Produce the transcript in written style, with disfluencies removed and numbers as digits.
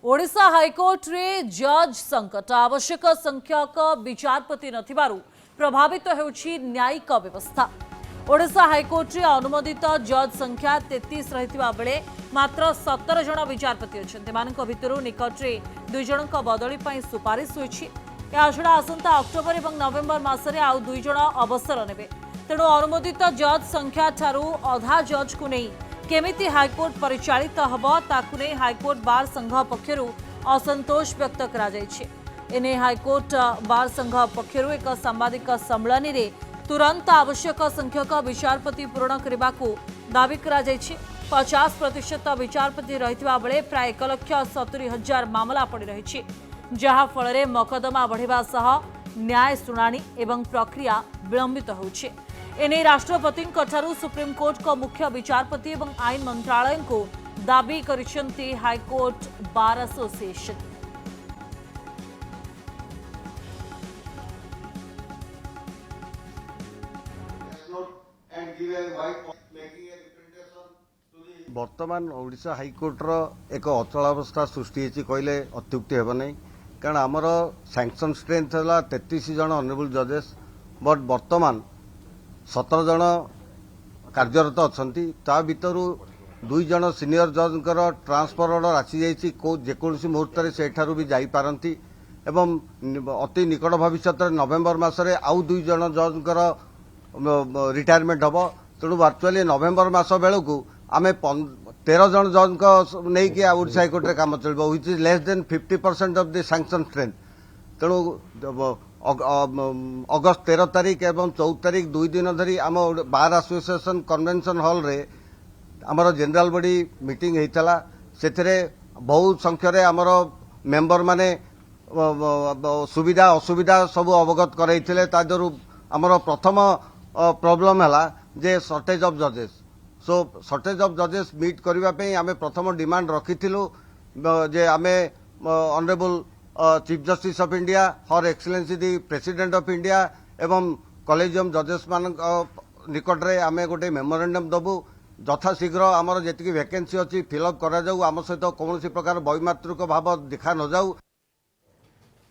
Odisha high court रे जज संकट आवश्यक संख्यक विचारपति नथिबारु प्रभावित होउछि न्यायिक व्यवस्था। ओडिशा हाइकोर्ट रे अनुमोदित जज संख्या 33 रहितबा बेले मात्र 17 जण विचारपति अछन्ते। मानक भितरु निकट रे 2 जनक बदली पई सुपारिश होइछि। या छडा आसंता अक्टोबर एवं नवेम्बर मासरे आउ 2 जण अवसर नेबे। तेणु अनुमोदित जज संख्या ठारू अधा जज को नहीं केमिति हाइकोर्ट परिचालित हब ताकु नहीं हाइकोर्ट बार संघ पक्षरु असंतोष व्यक्त करा जायछि। एने हाइकोर्ट बार संघ पक्षरु एक सांबादिक सम्मेलन रे तुरंत आवश्यक संख्यक विचारपति पूर्ण करने को दावी करा जायछि। 50% विचारपति रहितबा बेले प्राय 1,70,000 मामला पड़ी रहिछि, जहा फल रे मकदमा बढ़िबा सह न्याय सुनानी एवं प्रक्रिया विलंबित होउछि। एने राष्ट्रपति सुप्रीम कोर्ट को मुख्य विचारपति एवं आईन मंत्रालय को दाबी करिसेंती हाईकोर्ट बार एसोसिएशन। वर्तमान ओडिशा हाईकोर्टर एक अचलावस्था सृष्टि कहले अत्युक्ति हेब नहीं, कारण आमर सैंक्शन स्ट्रेंथ है 33 जन ऑनरेबल जजेस, बट वर्तमान 17 जन कार्यरत अच्छा। ता भितर 2 जन सीनियर जजर ट्रांसफर ऑर्डर आसी जाइए, जेकोसी मुहूर्त से भी जापारती एवं अति निकट भविष्य नवेम्बर मसरे आउ 2 जन जजर रिटायरमेंट हम। तेणु वर्चुअली नवेम्बर मस बेलू आम 13 जन जज नहीं कि ओडिशा हाईकोर्ट रे काम चलो, which is less than 50% of the sanction strength. तेणु अगस्त 13 तारीख एवं 14 तारीख 2 दिन धरी आम बार एसोसिएशन कन्वेंशन हॉल रे आमर जनरल बॉडी मीटिंग होता। से बहु संख्यारे आमर मेंबर माने सुविधा असुविधा सब अवगत कराइथिले। तादरू आमर प्रथम प्रॉब्लम है जे शॉर्टेज ऑफ जजेस। सो शॉर्टेज ऑफ जजेस मीट करने आम प्रथम डिमांड रखिथिलु जे आमे honourable chief justice of India, her excellency the president of India एवं कॉलेजियम जजेस मान निकट रे आमे गोटे मेमोरेंडम दबु। यथाशीघ्र आमर जी वैकेंसी अच्छी फिलअप करा जाऊ, आम सहित कौन प्रकार वैमात्रिक भाव देखा न जाऊ।